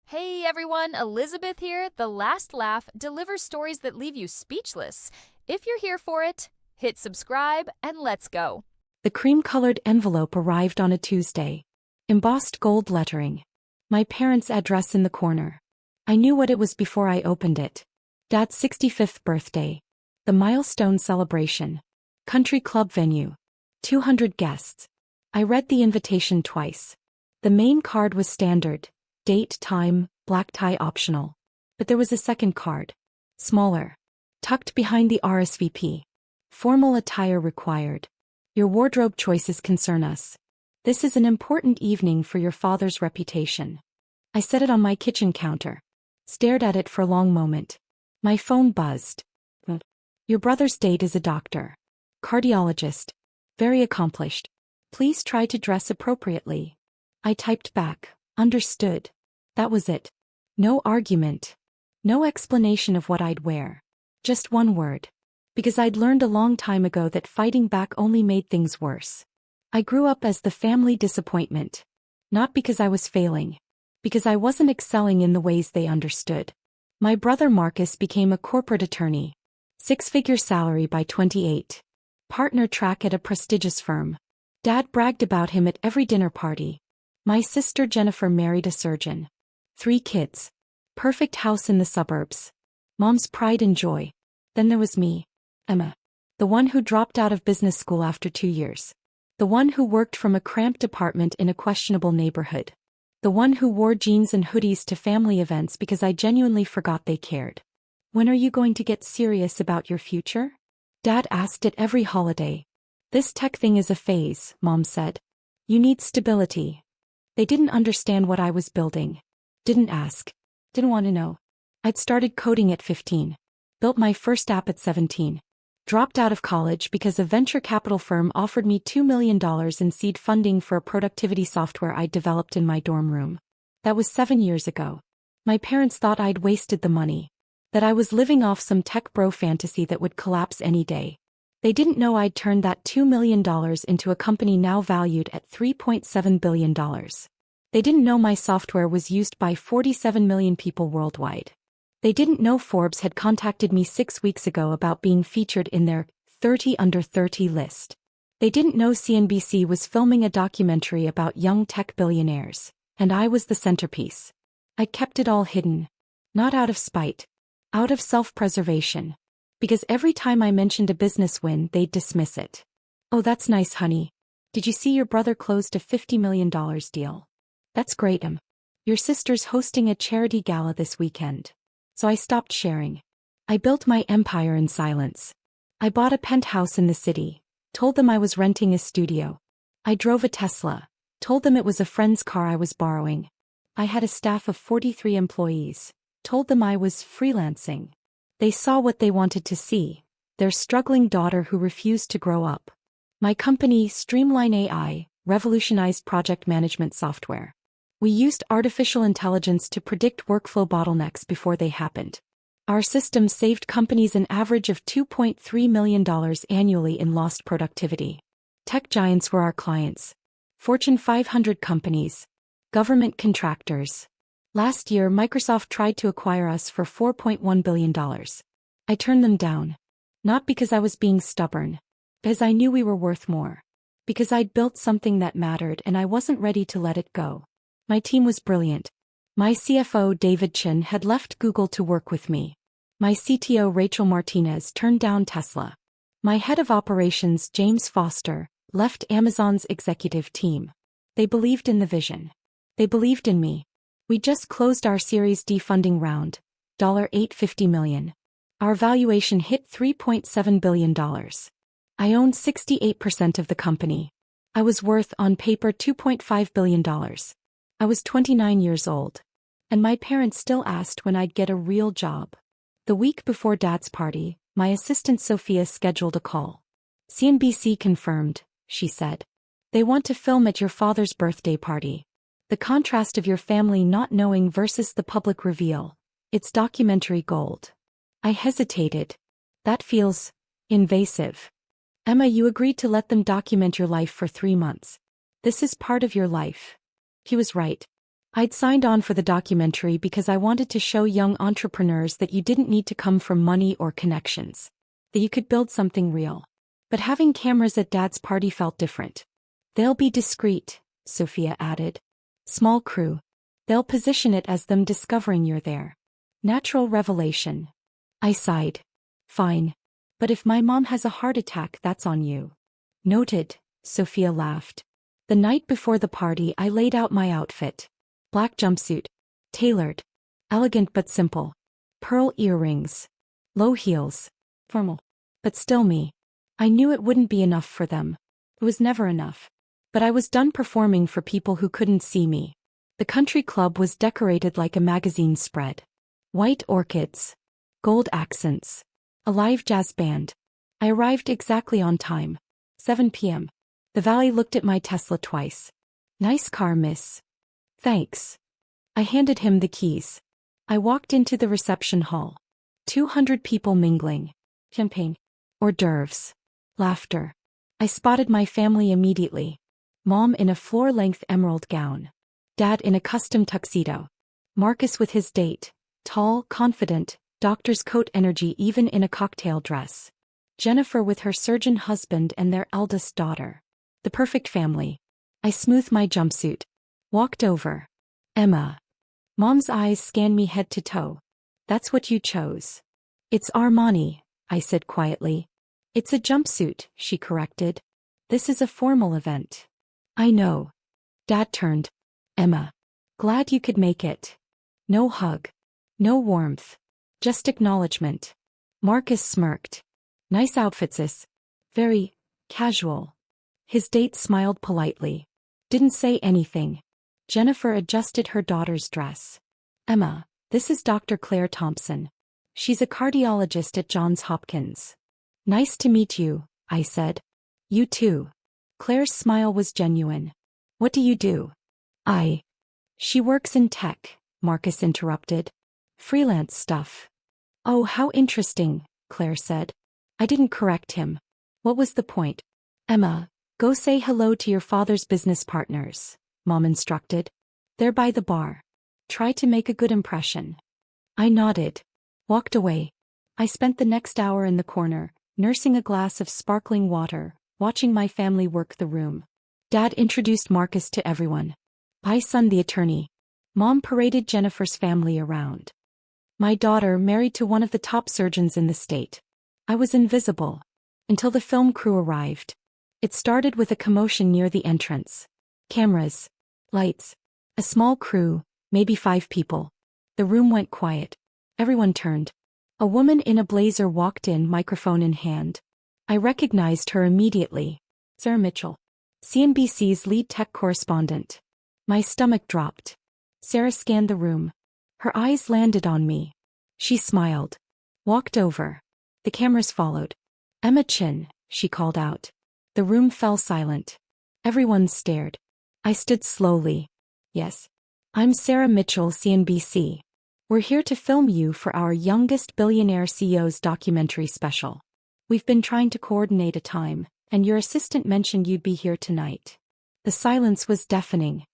Hey everyone, Elizabeth here. The Last Laugh delivers stories that leave you speechless. If you're here for it, hit subscribe and let's go. The cream-colored envelope arrived on a Tuesday. Embossed gold lettering. My parents' address in the corner. I knew what it was before I opened it. Dad's 65th birthday. The milestone celebration. Country club venue. 200 guests. I read the invitation twice. The main card was standard. Date, time, black tie optional. But there was a second card. Smaller. Tucked behind the RSVP. Formal attire required. Your wardrobe choices concern us. This is an important evening for your father's reputation. I set it on my kitchen counter. Stared at it for a long moment. My phone buzzed. Your brother's date is a doctor. Cardiologist. Very accomplished. Please try to dress appropriately. I typed back. Understood. That was it. No argument. No explanation of what I'd wear. Just one word. Because I'd learned a long time ago that fighting back only made things worse. I grew up as the family disappointment. Not because I was failing. Because I wasn't excelling in the ways they understood. My brother Marcus became a corporate attorney. 6-figure salary by 28. Partner track at a prestigious firm. Dad bragged about him at every dinner party. My sister Jennifer married a surgeon. 3 kids. Perfect house in the suburbs. Mom's pride and joy. Then there was me. Emma. The one who dropped out of business school after 2 years. The one who worked from a cramped apartment in a questionable neighborhood. The one who wore jeans and hoodies to family events because I genuinely forgot they cared. When are you going to get serious about your future? Dad asked at every holiday. This tech thing is a phase, Mom said. You need stability. They didn't understand what I was building. Didn't ask. Didn't want to know. I'd started coding at 15. Built my first app at 17. Dropped out of college because a venture capital firm offered me $2 million in seed funding for a productivity software I'd developed in my dorm room. That was 7 years ago. My parents thought I'd wasted the money. That I was living off some tech bro fantasy that would collapse any day. They didn't know I'd turned that $2 million into a company now valued at $3.7 billion. They didn't know my software was used by 47 million people worldwide. They didn't know Forbes had contacted me 6 weeks ago about being featured in their 30 under 30 list. They didn't know CNBC was filming a documentary about young tech billionaires, and I was the centerpiece. I kept it all hidden. Not out of spite. Out of self-preservation. Because every time I mentioned a business win, they'd dismiss it. Oh, that's nice, honey. Did you see your brother closed a $50 million deal? That's great, Your sister's hosting a charity gala this weekend. So I stopped sharing. I built my empire in silence. I bought a penthouse in the city. Told them I was renting a studio. I drove a Tesla. Told them it was a friend's car I was borrowing. I had a staff of 43 employees. Told them I was freelancing. They saw what they wanted to see, their struggling daughter who refused to grow up. My company, Streamline AI, revolutionized project management software. We used artificial intelligence to predict workflow bottlenecks before they happened. Our system saved companies an average of $2.3 million annually in lost productivity. Tech giants were our clients. Fortune 500 companies. Government contractors. Last year, Microsoft tried to acquire us for $4.1 billion. I turned them down. Not because I was being stubborn. Because I knew we were worth more. Because I'd built something that mattered and I wasn't ready to let it go. My team was brilliant. My CFO, David Chin, had left Google to work with me. My CTO, Rachel Martinez, turned down Tesla. My head of operations, James Foster, left Amazon's executive team. They believed in the vision. They believed in me. We just closed our Series D funding round, $850 million. Our valuation hit $3.7 billion. I owned 68% of the company. I was worth, on paper, $2.5 billion. I was 29 years old. And my parents still asked when I'd get a real job. The week before Dad's party, my assistant Sophia scheduled a call. CNBC confirmed, she said. They want to film at your father's birthday party. The contrast of your family not knowing versus the public reveal. It's documentary gold. I hesitated. That feels invasive. Emma, you agreed to let them document your life for 3 months. This is part of your life. He was right. I'd signed on for the documentary because I wanted to show young entrepreneurs that you didn't need to come from money or connections, that you could build something real. But having cameras at Dad's party felt different. They'll be discreet, Sophia added. Small crew. They'll position it as them discovering you're there. Natural revelation. I sighed. Fine. But if my mom has a heart attack, that's on you. Noted, Sophia laughed. The night before the party, I laid out my outfit. Black jumpsuit. Tailored. Elegant but simple. Pearl earrings. Low heels. Formal. But still me. I knew it wouldn't be enough for them. It was never enough. But I was done performing for people who couldn't see me. The country club was decorated like a magazine spread. White orchids. Gold accents. A live jazz band. I arrived exactly on time. 7 p.m. The valet looked at my Tesla twice. Nice car, miss. Thanks. I handed him the keys. I walked into the reception hall. 200 people mingling. Champagne. Hors d'oeuvres. Laughter. I spotted my family immediately. Mom in a floor-length emerald gown. Dad in a custom tuxedo. Marcus with his date. Tall, confident, doctor's coat energy even in a cocktail dress. Jennifer with her surgeon husband and their eldest daughter. The perfect family. I smoothed my jumpsuit. Walked over. Emma. Mom's eyes scanned me head to toe. That's what you chose. It's Armani, I said quietly. It's a jumpsuit, she corrected. This is a formal event. I know. Dad turned. Emma. Glad you could make it. No hug. No warmth. Just acknowledgement. Marcus smirked. Nice outfit, sis. Very casual. His date smiled politely. Didn't say anything. Jennifer adjusted her daughter's dress. Emma, this is Dr. Claire Thompson. She's a cardiologist at Johns Hopkins. Nice to meet you, I said. You too. Claire's smile was genuine. What do you do? She works in tech, Marcus interrupted. Freelance stuff. Oh, how interesting, Claire said. I didn't correct him. What was the point? Emma, go say hello to your father's business partners, Mom instructed. They're by the bar. Try to make a good impression. I nodded. Walked away. I spent the next hour in the corner, nursing a glass of sparkling water, watching my family work the room. Dad introduced Marcus to everyone. My son the attorney. Mom paraded Jennifer's family around. My daughter married to one of the top surgeons in the state. I was invisible. Until the film crew arrived. It started with a commotion near the entrance. Cameras. Lights. A small crew, maybe 5 people. The room went quiet. Everyone turned. A woman in a blazer walked in, microphone in hand. I recognized her immediately. Sarah Mitchell. CNBC's lead tech correspondent. My stomach dropped. Sarah scanned the room. Her eyes landed on me. She smiled. Walked over. The cameras followed. Emma Chin, she called out. The room fell silent. Everyone stared. I stood slowly. Yes. I'm Sarah Mitchell, CNBC. We're here to film you for our Youngest Billionaire CEOs documentary special. We've been trying to coordinate a time, and your assistant mentioned you'd be here tonight. The silence was deafening.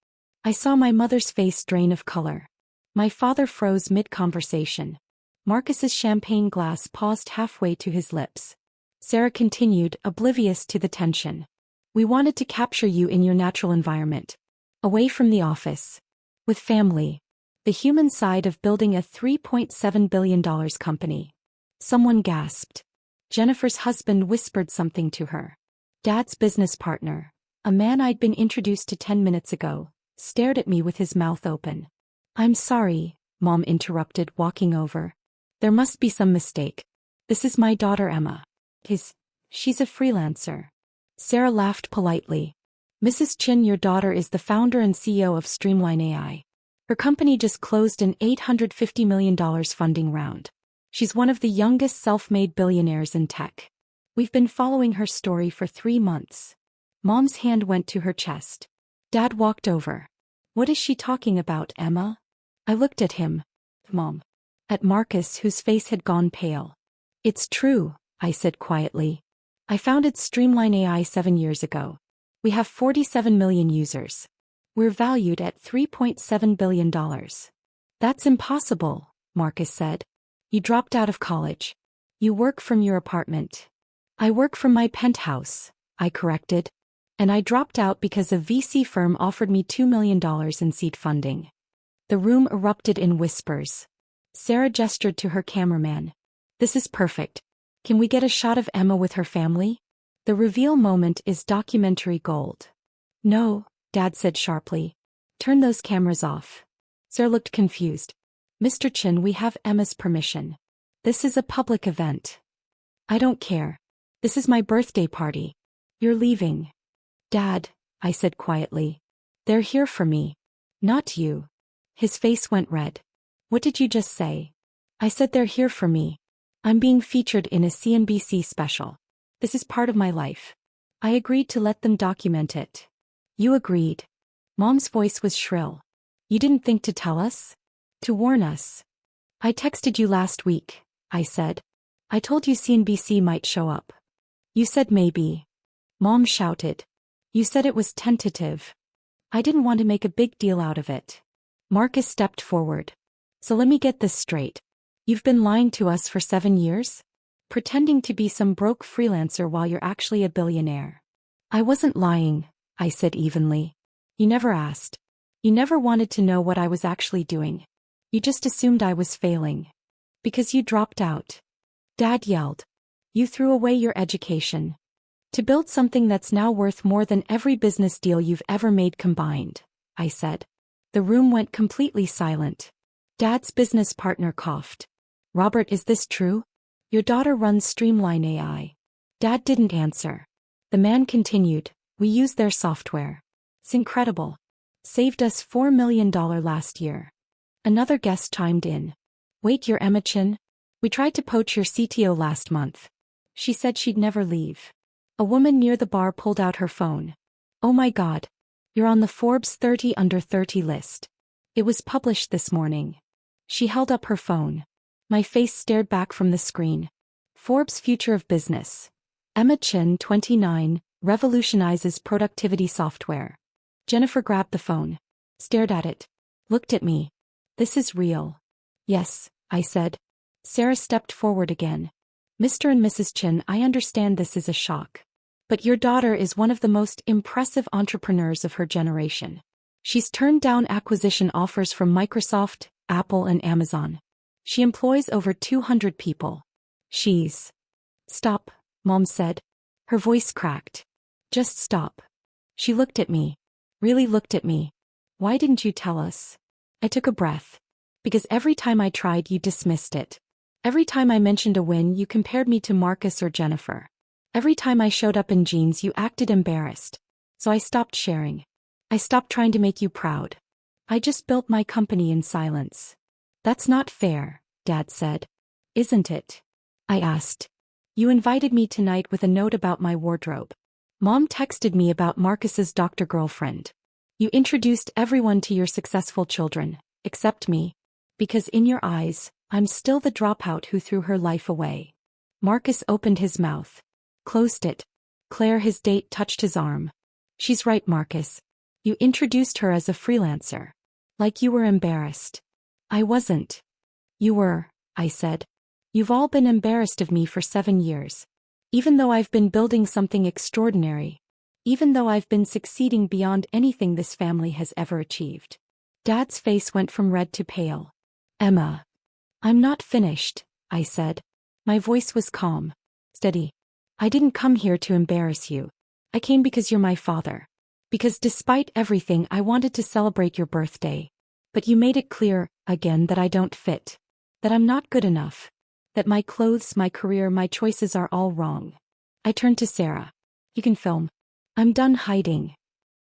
I saw my mother's face drain of color. My father froze mid-conversation. Marcus's champagne glass paused halfway to his lips. Sarah continued, oblivious to the tension. We wanted to capture you in your natural environment. Away from the office. With family. The human side of building a $3.7 billion company. Someone gasped. Jennifer's husband whispered something to her. Dad's business partner, a man I'd been introduced to 10 minutes ago, stared at me with his mouth open. I'm sorry, Mom interrupted, walking over. There must be some mistake. This is my daughter Emma. She's a freelancer. Sarah laughed politely. Mrs. Chin, your daughter is the founder and CEO of Streamline AI. Her company just closed an $850 million funding round. She's one of the youngest self-made billionaires in tech. We've been following her story for 3 months. Mom's hand went to her chest. Dad walked over. What is she talking about, Emma? I looked at him. Mom. At Marcus, whose face had gone pale. It's true, I said quietly. I founded Streamline AI 7 years ago. We have 47 million users. We're valued at $3.7 billion. That's impossible, Marcus said. You dropped out of college. You work from your apartment. I work from my penthouse, I corrected. And I dropped out because a VC firm offered me $2 million in seed funding. The room erupted in whispers. Sarah gestured to her cameraman. This is perfect. Can we get a shot of Emma with her family? The reveal moment is documentary gold. No, Dad said sharply. Turn those cameras off. Sarah looked confused. Mr. Chin, we have Emma's permission. This is a public event. I don't care. This is my birthday party. You're leaving. Dad, I said quietly. They're here for me. Not you. His face went red. What did you just say? I said they're here for me. I'm being featured in a CNBC special. This is part of my life. I agreed to let them document it. You agreed. Mom's voice was shrill. You didn't think to tell us? To warn us? I texted you last week, I said. I told you CNBC might show up. You said maybe. Mom shouted. You said it was tentative. I didn't want to make a big deal out of it. Marcus stepped forward. So let me get this straight. You've been lying to us for 7 years? Pretending to be some broke freelancer while you're actually a billionaire. I wasn't lying, I said evenly. You never asked. You never wanted to know what I was actually doing. You just assumed I was failing. Because you dropped out. Dad yelled. You threw away your education. To build something that's now worth more than every business deal you've ever made combined, I said. The room went completely silent. Dad's business partner coughed. Robert, is this true? Your daughter runs Streamline AI. Dad didn't answer. The man continued. We use their software. It's incredible. Saved us $4 million last year. Another guest chimed in. Wait, you're Emma Chin? We tried to poach your CTO last month. She said she'd never leave. A woman near the bar pulled out her phone. Oh my God. You're on the Forbes 30 Under 30 list. It was published this morning. She held up her phone. My face stared back from the screen. Forbes Future of Business. Emma Chin, 29, revolutionizes productivity software. Jennifer grabbed the phone. Stared at it. Looked at me. This is real. Yes, I said. Sarah stepped forward again. Mr. and Mrs. Chin, I understand this is a shock. But your daughter is one of the most impressive entrepreneurs of her generation. She's turned down acquisition offers from Microsoft, Apple, and Amazon. She employs over 200 people. She's... Stop, Mom said. Her voice cracked. Just stop. She looked at me. Really looked at me. Why didn't you tell us? I took a breath. Because every time I tried, you dismissed it. Every time I mentioned a win, you compared me to Marcus or Jennifer. Every time I showed up in jeans, you acted embarrassed. So I stopped sharing. I stopped trying to make you proud. I just built my company in silence. That's not fair, Dad said. Isn't it? I asked. You invited me tonight with a note about my wardrobe. Mom texted me about Marcus's doctor girlfriend. You introduced everyone to your successful children, except me. Because in your eyes, I'm still the dropout who threw her life away. Marcus opened his mouth. Closed it. Claire, his date, touched his arm. She's right, Marcus. You introduced her as a freelancer. Like you were embarrassed. I wasn't. You were, I said. You've all been embarrassed of me for 7 years. Even though I've been building something extraordinary. Even though I've been succeeding beyond anything this family has ever achieved. Dad's face went from red to pale. Emma. I'm not finished, I said. My voice was calm. Steady. I didn't come here to embarrass you. I came because you're my father. Because despite everything, I wanted to celebrate your birthday. But you made it clear, again, that I don't fit. That I'm not good enough. That my clothes, my career, my choices are all wrong. I turned to Sarah. You can film. I'm done hiding.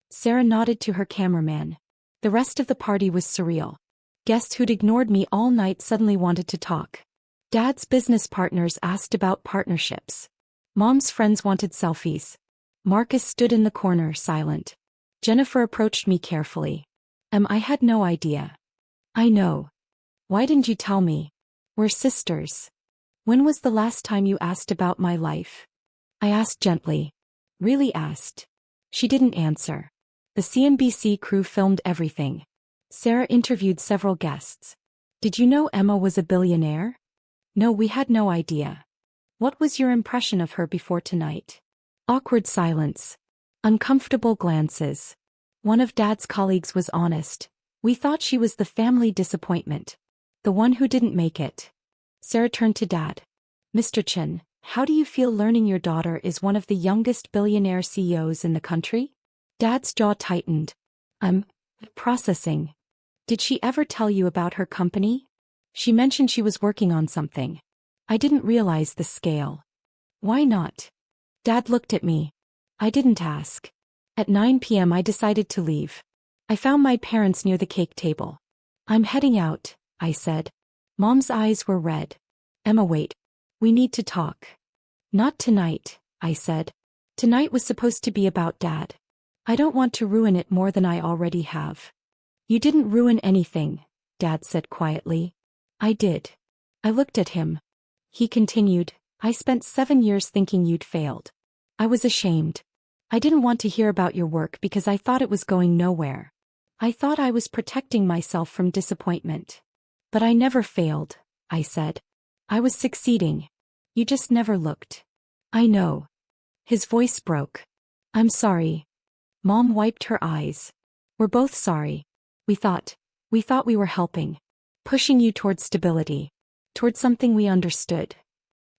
Sarah nodded to her cameraman. The rest of the party was surreal. Guests who'd ignored me all night suddenly wanted to talk. Dad's business partners asked about partnerships. Mom's friends wanted selfies. Marcus stood in the corner, silent. Jennifer approached me carefully. I had no idea. I know. Why didn't you tell me? We're sisters. When was the last time you asked about my life? I asked gently. Really asked. She didn't answer. The CNBC crew filmed everything. Sarah interviewed several guests. Did you know Emma was a billionaire? No, we had no idea. What was your impression of her before tonight? Awkward silence. Uncomfortable glances. One of Dad's colleagues was honest. We thought she was the family disappointment. The one who didn't make it. Sarah turned to Dad. Mr. Chen, how do you feel learning your daughter is one of the youngest billionaire CEOs in the country? Dad's jaw tightened. I'm processing. Did she ever tell you about her company? She mentioned she was working on something. I didn't realize the scale. Why not? Dad looked at me. I didn't ask. At 9 p.m. I decided to leave. I found my parents near the cake table. I'm heading out, I said. Mom's eyes were red. Emma, wait. We need to talk. Not tonight, I said. Tonight was supposed to be about Dad. I don't want to ruin it more than I already have. You didn't ruin anything, Dad said quietly. I did. I looked at him. He continued, I spent 7 years thinking you'd failed. I was ashamed. I didn't want to hear about your work because I thought it was going nowhere. I thought I was protecting myself from disappointment. But I never failed, I said. I was succeeding. You just never looked. I know. His voice broke. I'm sorry. Mom wiped her eyes. We're both sorry. We thought we were helping. Pushing you toward stability. Toward something we understood.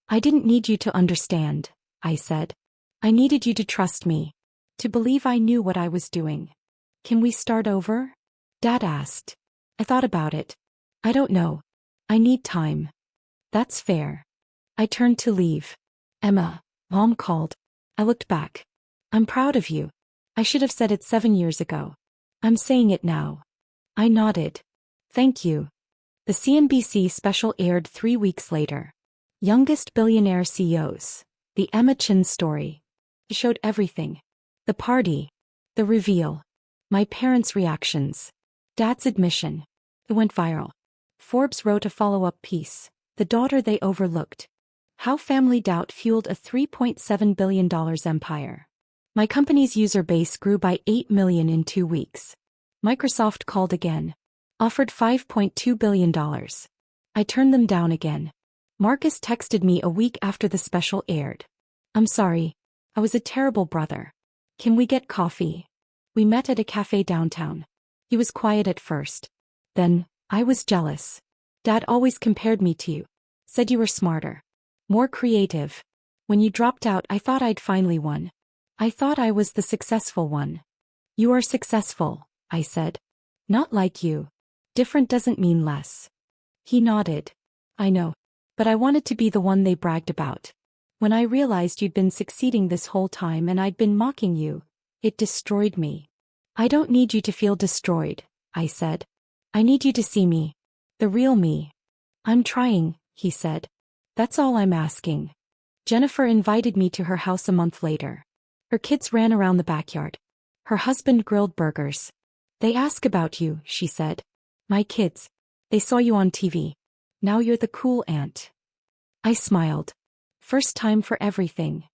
I didn't need you to understand, I said. I needed you to trust me. To believe I knew what I was doing. Can we start over? Dad asked. I thought about it. I don't know. I need time. That's fair. I turned to leave. Emma, Mom called. I looked back. I'm proud of you. I should have said it 7 years ago. I'm saying it now. I nodded. Thank you. The CNBC special aired 3 weeks later. Youngest Billionaire CEOs. The Emma Chen story. It showed everything. The party. The reveal. My parents' reactions. Dad's admission. It went viral. Forbes wrote a follow-up piece. The daughter they overlooked. How family doubt fueled a $3.7 billion empire. My company's user base grew by 8 million in 2 weeks. Microsoft called again. Offered $5.2 billion. I turned them down again. Marcus texted me a week after the special aired. I'm sorry. I was a terrible brother. Can we get coffee? We met at a cafe downtown. He was quiet at first. Then, I was jealous. Dad always compared me to you. Said you were smarter. More creative. When you dropped out, I thought I'd finally won. I thought I was the successful one. You are successful, I said. Not like you. Different doesn't mean less. He nodded. I know. But I wanted to be the one they bragged about. When I realized you'd been succeeding this whole time and I'd been mocking you, it destroyed me. I don't need you to feel destroyed, I said. I need you to see me. The real me. I'm trying, he said. That's all I'm asking. Jennifer invited me to her house a month later. Her kids ran around the backyard. Her husband grilled burgers. They ask about you, she said. My kids. They saw you on TV. Now you're the cool aunt. I smiled. First time for everything.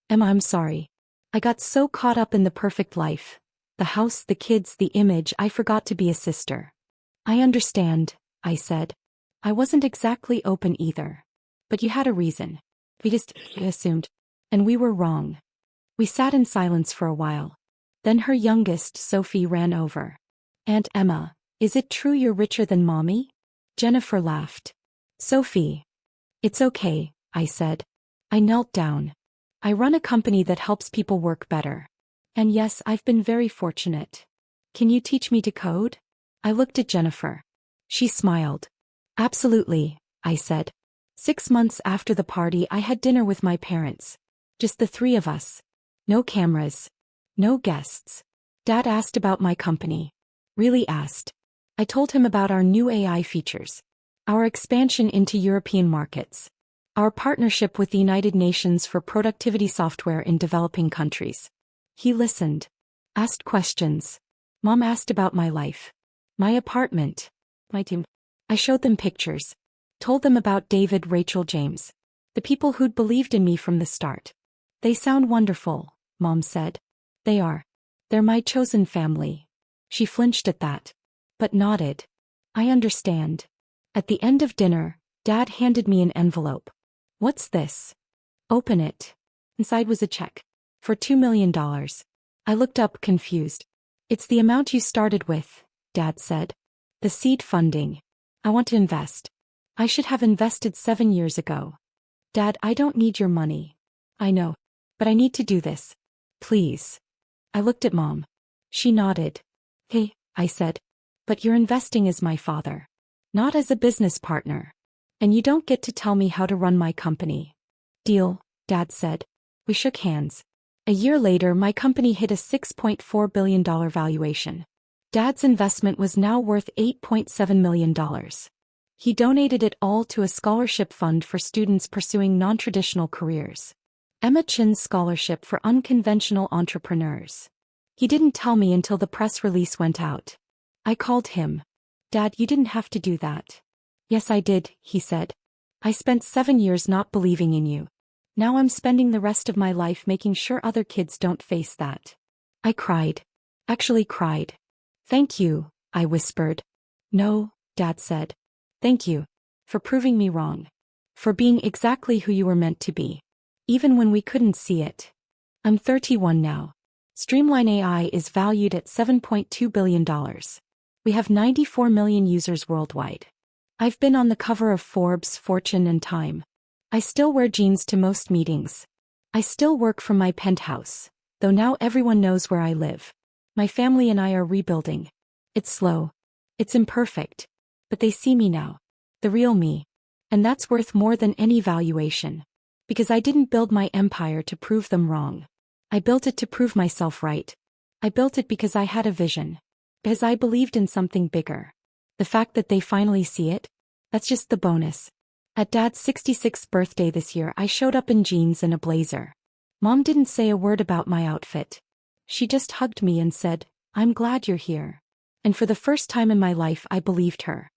Emma, I'm sorry. I got so caught up in the perfect life. The house, the kids, the image, I forgot to be a sister. I understand, I said. I wasn't exactly open either. But you had a reason. We just assumed. And we were wrong. We sat in silence for a while. Then her youngest, Sophie, ran over. Aunt Emma, is it true you're richer than Mommy? Jennifer laughed. Sophie. It's okay, I said. I knelt down. I run a company that helps people work better. And yes, I've been very fortunate. Can you teach me to code? I looked at Jennifer. She smiled. Absolutely, I said. 6 months after the party, I had dinner with my parents. Just the 3 of us. No cameras. No guests. Dad asked about my company. Really asked. I told him about our new AI features. Our expansion into European markets. Our partnership with the United Nations for productivity software in developing countries. He listened. Asked questions. Mom asked about my life. My apartment. My team. I showed them pictures. Told them about David, Rachel, James. The people who'd believed in me from the start. They sound wonderful, Mom said. They are. They're my chosen family. She flinched at that, but nodded. I understand. At the end of dinner, Dad handed me an envelope. What's this? Open it. Inside was a check. For $2 million. I looked up confused. It's the amount you started with, Dad said. The seed funding. I want to invest. I should have invested 7 years ago. Dad, I don't need your money. I know. But I need to do this. Please. I looked at Mom. She nodded. Hey, I said. But you're investing as my father. Not as a business partner. And you don't get to tell me how to run my company. Deal, Dad said. We shook hands. A year later, my company hit a $6.4 billion valuation. Dad's investment was now worth $8.7 million. He donated it all to a scholarship fund for students pursuing non-traditional careers. Emma Chin's Scholarship for Unconventional Entrepreneurs. He didn't tell me until the press release went out. I called him. Dad, you didn't have to do that. Yes, I did, he said. I spent 7 years not believing in you. Now I'm spending the rest of my life making sure other kids don't face that. I cried. Actually cried. Thank you, I whispered. No, Dad said. Thank you. For proving me wrong. For being exactly who you were meant to be. Even when we couldn't see it. I'm 31 now. Streamline AI is valued at $7.2 billion. We have 94 million users worldwide. I've been on the cover of Forbes, Fortune, and Time. I still wear jeans to most meetings. I still work from my penthouse, though now everyone knows where I live. My family and I are rebuilding. It's slow. It's imperfect. But they see me now. The real me. And that's worth more than any valuation. Because I didn't build my empire to prove them wrong. I built it to prove myself right. I built it because I had a vision. Because I believed in something bigger. The fact that they finally see it? That's just the bonus. At Dad's 66th birthday this year, I showed up in jeans and a blazer. Mom didn't say a word about my outfit. She just hugged me and said, I'm glad you're here. And for the first time in my life, I believed her.